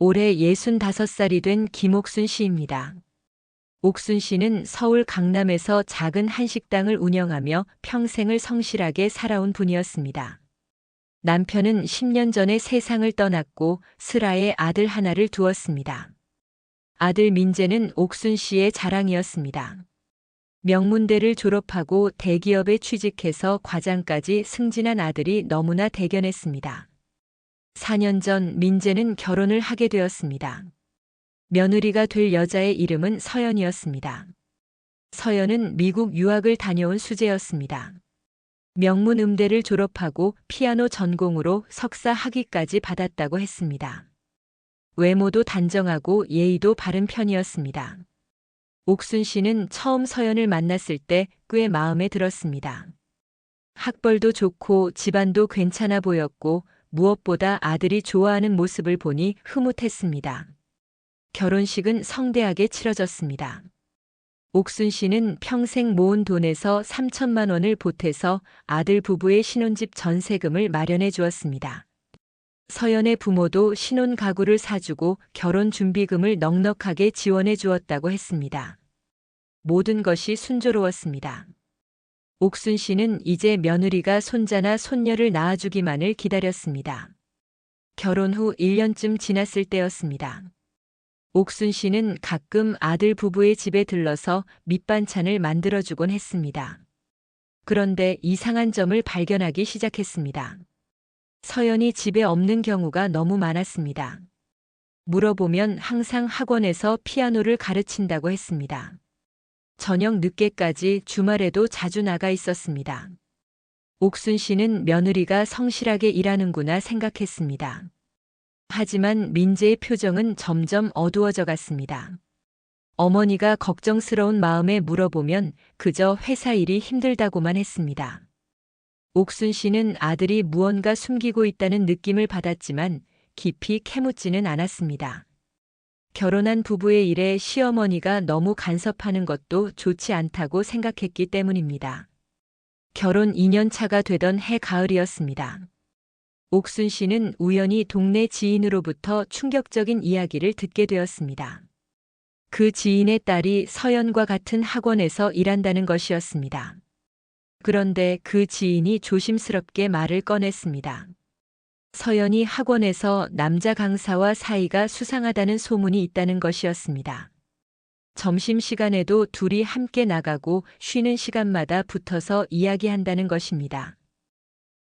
올해 65살이 된 김옥순 씨입니다. 옥순 씨는 서울 강남에서 작은 한식당을 운영하며 평생을 성실하게 살아온 분이었습니다. 남편은 10년 전에 세상을 떠났고 슬하에 아들 하나를 두었습니다. 아들 민재는 옥순 씨의 자랑이었습니다. 명문대를 졸업하고 대기업에 취직해서 과장까지 승진한 아들이 너무나 대견했습니다. 4년 전 민재는 결혼을 하게 되었습니다. 며느리가 될 여자의 이름은 서연이었습니다. 서연은 미국 유학을 다녀온 수재였습니다. 명문 음대를 졸업하고 피아노 전공으로 석사 학위까지 받았다고 했습니다. 외모도 단정하고 예의도 바른 편이었습니다. 옥순 씨는 처음 서연을 만났을 때 꽤 마음에 들었습니다. 학벌도 좋고 집안도 괜찮아 보였고 무엇보다 아들이 좋아하는 모습을 보니 흐뭇했습니다. 결혼식은 성대하게 치러졌습니다. 옥순 씨는 평생 모은 돈에서 3천만 원을 보태서 아들 부부의 신혼집 전세금을 마련해 주었습니다. 서연의 부모도 신혼 가구를 사주고 결혼 준비금을 넉넉하게 지원해 주었다고 했습니다. 모든 것이 순조로웠습니다. 옥순 씨는 이제 며느리가 손자나 손녀를 낳아주기만을 기다렸습니다. 결혼 후 1년쯤 지났을 때였습니다. 옥순 씨는 가끔 아들 부부의 집에 들러서 밑반찬을 만들어주곤 했습니다. 그런데 이상한 점을 발견하기 시작했습니다. 서연이 집에 없는 경우가 너무 많았습니다. 물어보면 항상 학원에서 피아노를 가르친다고 했습니다. 저녁 늦게까지 주말에도 자주 나가 있었습니다. 옥순 씨는 며느리가 성실하게 일하는구나 생각했습니다. 하지만 민재의 표정은 점점 어두워져 갔습니다. 어머니가 걱정스러운 마음에 물어보면 그저 회사 일이 힘들다고만 했습니다. 옥순 씨는 아들이 무언가 숨기고 있다는 느낌을 받았지만 깊이 캐묻지는 않았습니다. 결혼한 부부의 일에 시어머니가 너무 간섭하는 것도 좋지 않다고 생각했기 때문입니다. 결혼 2년 차가 되던 해 가을이었습니다. 옥순 씨는 우연히 동네 지인으로부터 충격적인 이야기를 듣게 되었습니다. 그 지인의 딸이 서연과 같은 학원에서 일한다는 것이었습니다. 그런데 그 지인이 조심스럽게 말을 꺼냈습니다. 서연이 학원에서 남자 강사와 사이가 수상하다는 소문이 있다는 것이었습니다. 점심시간에도 둘이 함께 나가고 쉬는 시간마다 붙어서 이야기한다는 것입니다.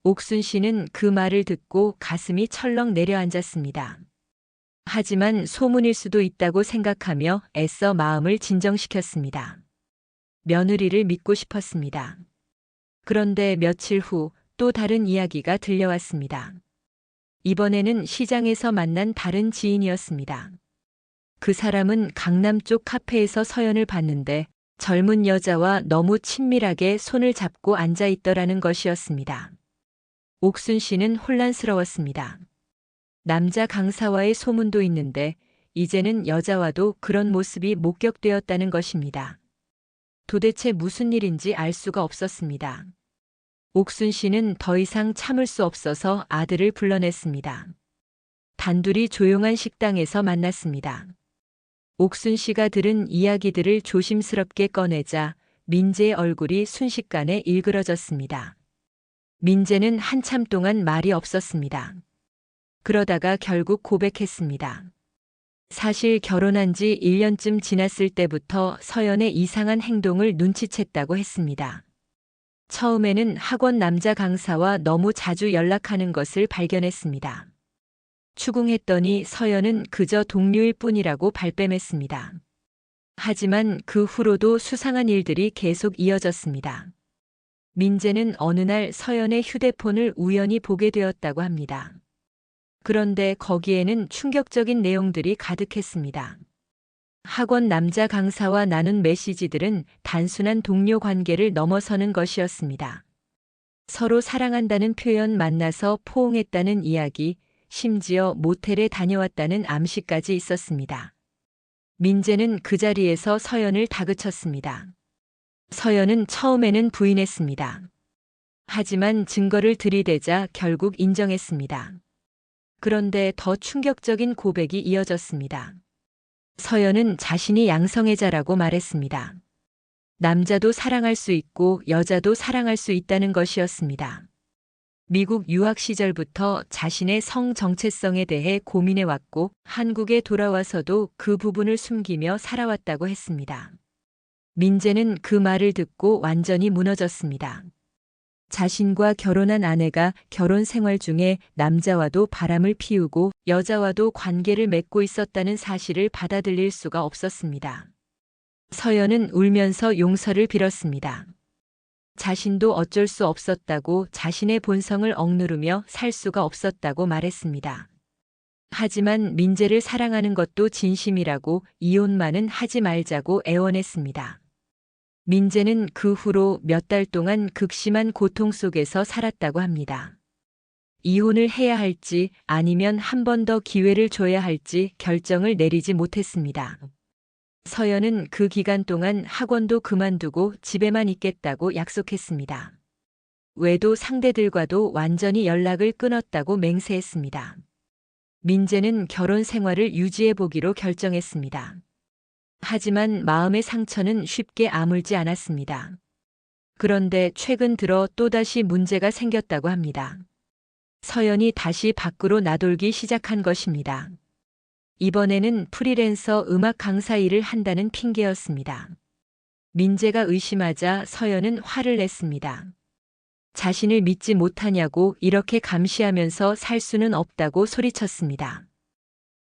옥순 씨는 그 말을 듣고 가슴이 철렁 내려앉았습니다. 하지만 소문일 수도 있다고 생각하며 애써 마음을 진정시켰습니다. 며느리를 믿고 싶었습니다. 그런데 며칠 후 또 다른 이야기가 들려왔습니다. 이번에는 시장에서 만난 다른 지인이었습니다. 그 사람은 강남 쪽 카페에서 서연을 봤는데 젊은 여자와 너무 친밀하게 손을 잡고 앉아 있더라는 것이었습니다. 옥순 씨는 혼란스러웠습니다. 남자 강사와의 소문도 있는데 이제는 여자와도 그런 모습이 목격되었다는 것입니다. 도대체 무슨 일인지 알 수가 없었습니다. 옥순 씨는 더 이상 참을 수 없어서 아들을 불러냈습니다. 단둘이 조용한 식당에서 만났습니다. 옥순 씨가 들은 이야기들을 조심스럽게 꺼내자 민재의 얼굴이 순식간에 일그러졌습니다. 민재는 한참 동안 말이 없었습니다. 그러다가 결국 고백했습니다. 사실 결혼한 지 1년쯤 지났을 때부터 서연의 이상한 행동을 눈치챘다고 했습니다. 처음에는 학원 남자 강사와 너무 자주 연락하는 것을 발견했습니다. 추궁했더니 서연은 그저 동료일 뿐이라고 발뺌했습니다. 하지만 그 후로도 수상한 일들이 계속 이어졌습니다. 민재는 어느 날 서연의 휴대폰을 우연히 보게 되었다고 합니다. 그런데 거기에는 충격적인 내용들이 가득했습니다. 학원 남자 강사와 나눈 메시지들은 단순한 동료 관계를 넘어서는 것이었습니다. 서로 사랑한다는 표현, 만나서 포옹했다는 이야기, 심지어 모텔에 다녀왔다는 암시까지 있었습니다. 민재는 그 자리에서 서연을 다그쳤습니다. 서연은 처음에는 부인했습니다. 하지만 증거를 들이대자 결국 인정했습니다. 그런데 더 충격적인 고백이 이어졌습니다. 서연은 자신이 양성애자라고 말했습니다. 남자도 사랑할 수 있고 여자도 사랑할 수 있다는 것이었습니다. 미국 유학 시절부터 자신의 성 정체성에 대해 고민해왔고 한국에 돌아와서도 그 부분을 숨기며 살아왔다고 했습니다. 민재는 그 말을 듣고 완전히 무너졌습니다. 자신과 결혼한 아내가 결혼 생활 중에 남자와도 바람을 피우고 여자와도 관계를 맺고 있었다는 사실을 받아들일 수가 없었습니다. 서연은 울면서 용서를 빌었습니다. 자신도 어쩔 수 없었다고 자신의 본성을 억누르며 살 수가 없었다고 말했습니다. 하지만 민재를 사랑하는 것도 진심이라고 이혼만은 하지 말자고 애원했습니다. 민재는 그 후로 몇 달 동안 극심한 고통 속에서 살았다고 합니다. 이혼을 해야 할지 아니면 한 번 더 기회를 줘야 할지 결정을 내리지 못했습니다. 서연은 그 기간 동안 학원도 그만두고 집에만 있겠다고 약속했습니다. 외도 상대들과도 완전히 연락을 끊었다고 맹세했습니다. 민재는 결혼 생활을 유지해 보기로 결정했습니다. 하지만 마음의 상처는 쉽게 아물지 않았습니다. 그런데 최근 들어 또다시 문제가 생겼다고 합니다. 서연이 다시 밖으로 나돌기 시작한 것입니다. 이번에는 프리랜서 음악 강사 일을 한다는 핑계였습니다. 민재가 의심하자 서연은 화를 냈습니다. 자신을 믿지 못하냐고 이렇게 감시하면서 살 수는 없다고 소리쳤습니다.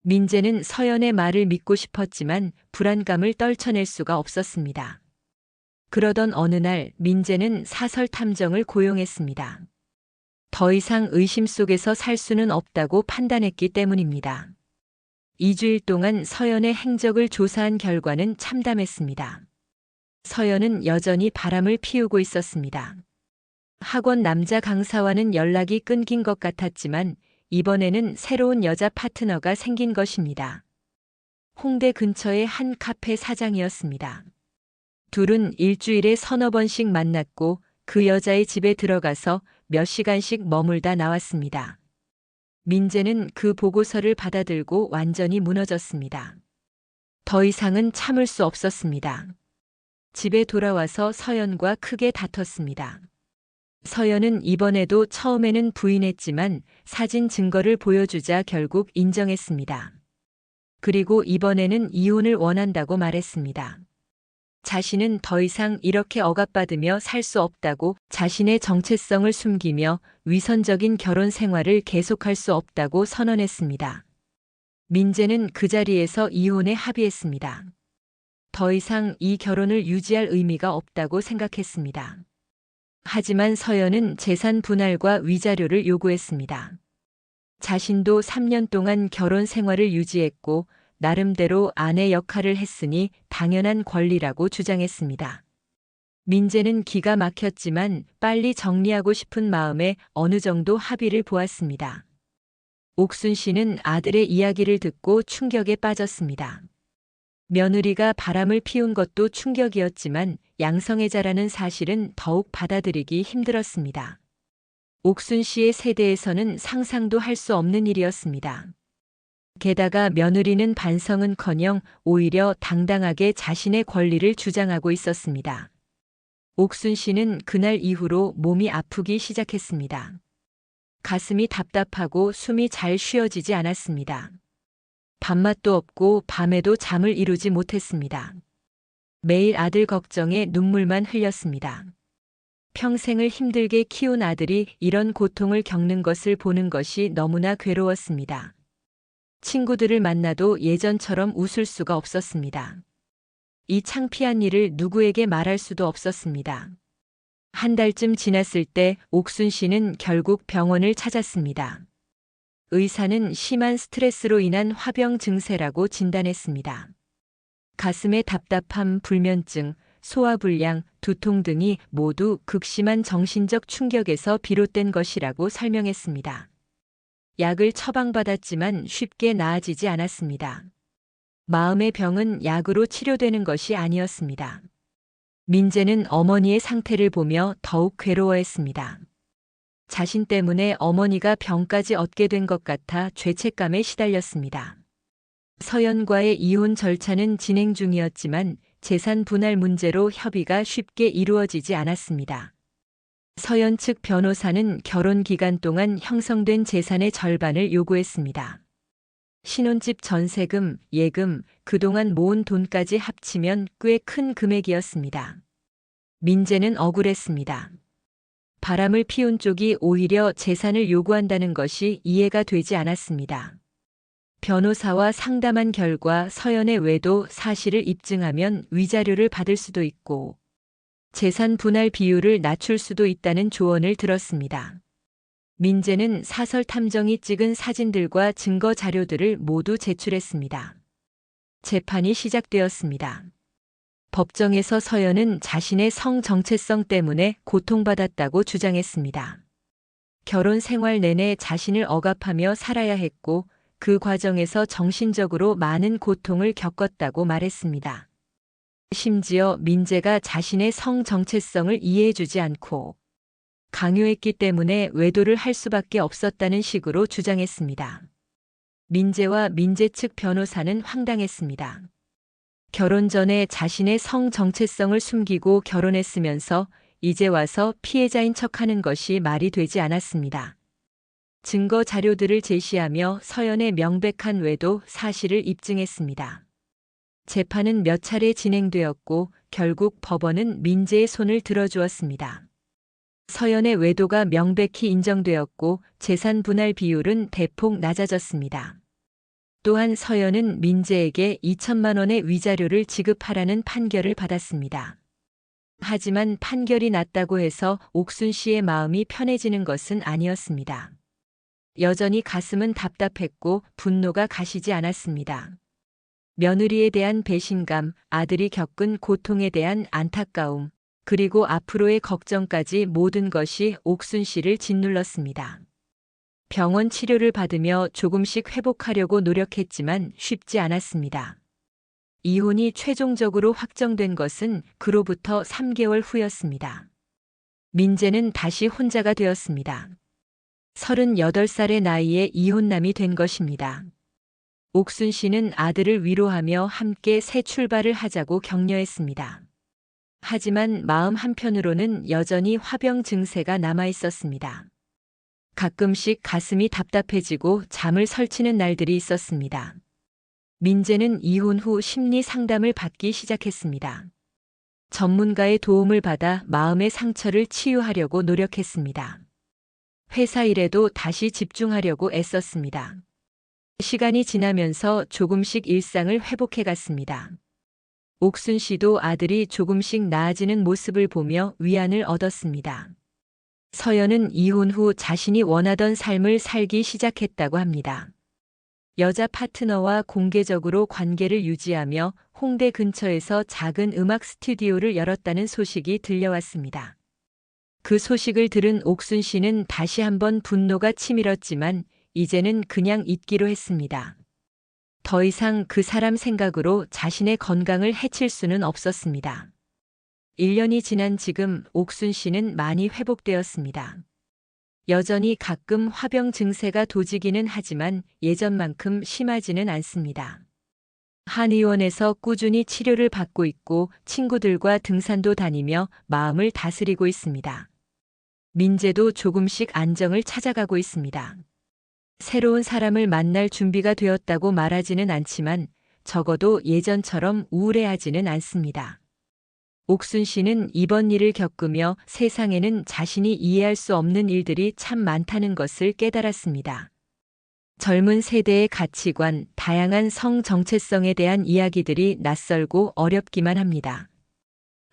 민재는 서연의 말을 믿고 싶었지만 불안감을 떨쳐낼 수가 없었습니다. 그러던 어느 날 민재는 사설 탐정을 고용했습니다. 더 이상 의심 속에서 살 수는 없다고 판단했기 때문입니다. 2주일 동안 서연의 행적을 조사한 결과는 참담했습니다. 서연은 여전히 바람을 피우고 있었습니다. 학원 남자 강사와는 연락이 끊긴 것 같았지만 이번에는 새로운 여자 파트너가 생긴 것입니다. 홍대 근처의 한 카페 사장이었습니다. 둘은 일주일에 서너 번씩 만났고 그 여자의 집에 들어가서 몇 시간씩 머물다 나왔습니다. 민재는 그 보고서를 받아들고 완전히 무너졌습니다. 더 이상은 참을 수 없었습니다. 집에 돌아와서 서연과 크게 다퉜습니다. 서연은 이번에도 처음에는 부인했지만 사진 증거를 보여주자 결국 인정했습니다. 그리고 이번에는 이혼을 원한다고 말했습니다. 자신은 더 이상 이렇게 억압받으며 살 수 없다고, 자신의 정체성을 숨기며 위선적인 결혼 생활을 계속할 수 없다고 선언했습니다. 민재는 그 자리에서 이혼에 합의했습니다. 더 이상 이 결혼을 유지할 의미가 없다고 생각했습니다. 하지만 서연은 재산 분할과 위자료를 요구했습니다. 자신도 3년 동안 결혼 생활을 유지했고 나름대로 아내 역할을 했으니 당연한 권리라고 주장했습니다. 민재는 기가 막혔지만 빨리 정리하고 싶은 마음에 어느 정도 합의를 보았습니다. 옥순 씨는 아들의 이야기를 듣고 충격에 빠졌습니다. 며느리가 바람을 피운 것도 충격이었지만 양성애자라는 사실은 더욱 받아들이기 힘들었습니다. 옥순 씨의 세대에서는 상상도 할 수 없는 일이었습니다. 게다가 며느리는 반성은커녕 오히려 당당하게 자신의 권리를 주장하고 있었습니다. 옥순 씨는 그날 이후로 몸이 아프기 시작했습니다. 가슴이 답답하고 숨이 잘 쉬어지지 않았습니다. 밥맛도 없고 밤에도 잠을 이루지 못했습니다. 매일 아들 걱정에 눈물만 흘렸습니다. 평생을 힘들게 키운 아들이 이런 고통을 겪는 것을 보는 것이 너무나 괴로웠습니다. 친구들을 만나도 예전처럼 웃을 수가 없었습니다. 이 창피한 일을 누구에게 말할 수도 없었습니다. 한 달쯤 지났을 때 옥순 씨는 결국 병원을 찾았습니다. 의사는 심한 스트레스로 인한 화병 증세라고 진단했습니다. 가슴의 답답함, 불면증, 소화불량, 두통 등이 모두 극심한 정신적 충격에서 비롯된 것이라고 설명했습니다. 약을 처방받았지만 쉽게 나아지지 않았습니다. 마음의 병은 약으로 치료되는 것이 아니었습니다. 민재는 어머니의 상태를 보며 더욱 괴로워했습니다. 자신 때문에 어머니가 병까지 얻게 된 것 같아 죄책감에 시달렸습니다. 서연과의 이혼 절차는 진행 중이었지만 재산 분할 문제로 협의가 쉽게 이루어지지 않았습니다. 서연 측 변호사는 결혼 기간 동안 형성된 재산의 절반을 요구했습니다. 신혼집 전세금, 예금, 그동안 모은 돈까지 합치면 꽤 큰 금액이었습니다. 민재는 억울했습니다. 바람을 피운 쪽이 오히려 재산을 요구한다는 것이 이해가 되지 않았습니다. 변호사와 상담한 결과 서연의 외도 사실을 입증하면 위자료를 받을 수도 있고 재산 분할 비율을 낮출 수도 있다는 조언을 들었습니다. 민재는 사설 탐정이 찍은 사진들과 증거 자료들을 모두 제출했습니다. 재판이 시작되었습니다. 법정에서 서연은 자신의 성 정체성 때문에 고통받았다고 주장했습니다. 결혼 생활 내내 자신을 억압하며 살아야 했고 그 과정에서 정신적으로 많은 고통을 겪었다고 말했습니다. 심지어 민재가 자신의 성 정체성을 이해해주지 않고 강요했기 때문에 외도를 할 수밖에 없었다는 식으로 주장했습니다. 민재와 민재 측 변호사는 황당했습니다. 결혼 전에 자신의 성 정체성을 숨기고 결혼했으면서 이제 와서 피해자인 척하는 것이 말이 되지 않았습니다. 증거 자료들을 제시하며 서연의 명백한 외도 사실을 입증했습니다. 재판은 몇 차례 진행되었고 결국 법원은 민재의 손을 들어주었습니다. 서연의 외도가 명백히 인정되었고 재산 분할 비율은 대폭 낮아졌습니다. 또한 서연은 민재에게 2천만 원의 위자료를 지급하라는 판결을 받았습니다. 하지만 판결이 났다고 해서 옥순 씨의 마음이 편해지는 것은 아니었습니다. 여전히 가슴은 답답했고 분노가 가시지 않았습니다. 며느리에 대한 배신감, 아들이 겪은 고통에 대한 안타까움, 그리고 앞으로의 걱정까지 모든 것이 옥순 씨를 짓눌렀습니다. 병원 치료를 받으며 조금씩 회복하려고 노력했지만 쉽지 않았습니다. 이혼이 최종적으로 확정된 것은 그로부터 3개월 후였습니다. 민재는 다시 혼자가 되었습니다. 38살의 나이에 이혼남이 된 것입니다. 옥순 씨는 아들을 위로하며 함께 새 출발을 하자고 격려했습니다. 하지만 마음 한편으로는 여전히 화병 증세가 남아 있었습니다. 가끔씩 가슴이 답답해지고 잠을 설치는 날들이 있었습니다. 민재는 이혼 후 심리 상담을 받기 시작했습니다. 전문가의 도움을 받아 마음의 상처를 치유하려고 노력했습니다. 회사 일에도 다시 집중하려고 애썼습니다. 시간이 지나면서 조금씩 일상을 회복해 갔습니다. 옥순 씨도 아들이 조금씩 나아지는 모습을 보며 위안을 얻었습니다. 서연은 이혼 후 자신이 원하던 삶을 살기 시작했다고 합니다. 여자 파트너와 공개적으로 관계를 유지하며 홍대 근처에서 작은 음악 스튜디오를 열었다는 소식이 들려왔습니다. 그 소식을 들은 옥순 씨는 다시 한번 분노가 치밀었지만 이제는 그냥 잊기로 했습니다. 더 이상 그 사람 생각으로 자신의 건강을 해칠 수는 없었습니다. 1년이 지난 지금 옥순 씨는 많이 회복되었습니다. 여전히 가끔 화병 증세가 도지기는 하지만 예전만큼 심하지는 않습니다. 한의원에서 꾸준히 치료를 받고 있고 친구들과 등산도 다니며 마음을 다스리고 있습니다. 민재도 조금씩 안정을 찾아가고 있습니다. 새로운 사람을 만날 준비가 되었다고 말하지는 않지만 적어도 예전처럼 우울해하지는 않습니다. 옥순 씨는 이번 일을 겪으며 세상에는 자신이 이해할 수 없는 일들이 참 많다는 것을 깨달았습니다. 젊은 세대의 가치관, 다양한 성 정체성에 대한 이야기들이 낯설고 어렵기만 합니다.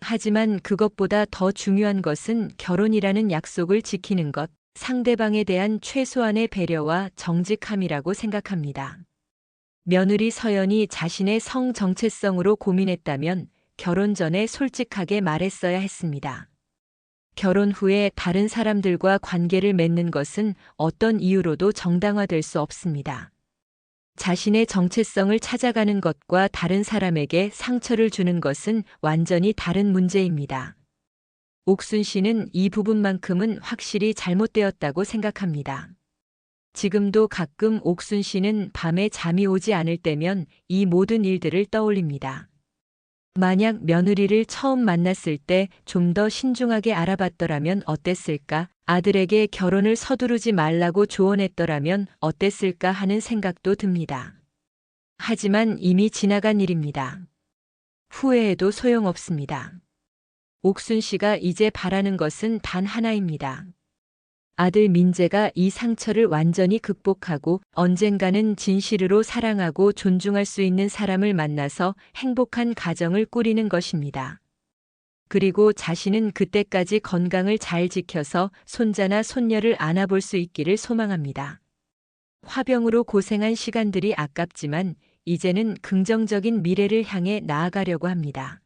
하지만 그것보다 더 중요한 것은 결혼이라는 약속을 지키는 것, 상대방에 대한 최소한의 배려와 정직함이라고 생각합니다. 며느리 서연이 자신의 성 정체성으로 고민했다면 결혼 전에 솔직하게 말했어야 했습니다. 결혼 후에 다른 사람들과 관계를 맺는 것은 어떤 이유로도 정당화될 수 없습니다. 자신의 정체성을 찾아가는 것과 다른 사람에게 상처를 주는 것은 완전히 다른 문제입니다. 옥순 씨는 이 부분만큼은 확실히 잘못되었다고 생각합니다. 지금도 가끔 옥순 씨는 밤에 잠이 오지 않을 때면 이 모든 일들을 떠올립니다. 만약 며느리를 처음 만났을 때 좀 더 신중하게 알아봤더라면 어땠을까? 아들에게 결혼을 서두르지 말라고 조언했더라면 어땠을까 하는 생각도 듭니다. 하지만 이미 지나간 일입니다. 후회해도 소용없습니다. 옥순 씨가 이제 바라는 것은 단 하나입니다. 아들 민재가 이 상처를 완전히 극복하고 언젠가는 진실으로 사랑하고 존중할 수 있는 사람을 만나서 행복한 가정을 꾸리는 것입니다. 그리고 자신은 그때까지 건강을 잘 지켜서 손자나 손녀를 안아볼 수 있기를 소망합니다. 화병으로 고생한 시간들이 아깝지만 이제는 긍정적인 미래를 향해 나아가려고 합니다.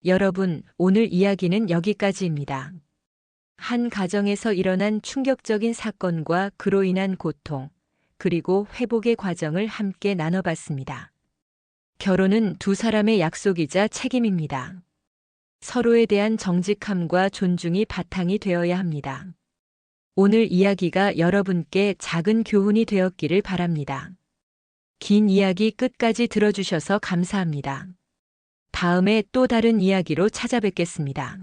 여러분, 오늘 이야기는 여기까지입니다. 한 가정에서 일어난 충격적인 사건과 그로 인한 고통, 그리고 회복의 과정을 함께 나눠봤습니다. 결혼은 두 사람의 약속이자 책임입니다. 서로에 대한 정직함과 존중이 바탕이 되어야 합니다. 오늘 이야기가 여러분께 작은 교훈이 되었기를 바랍니다. 긴 이야기 끝까지 들어주셔서 감사합니다. 다음에 또 다른 이야기로 찾아뵙겠습니다.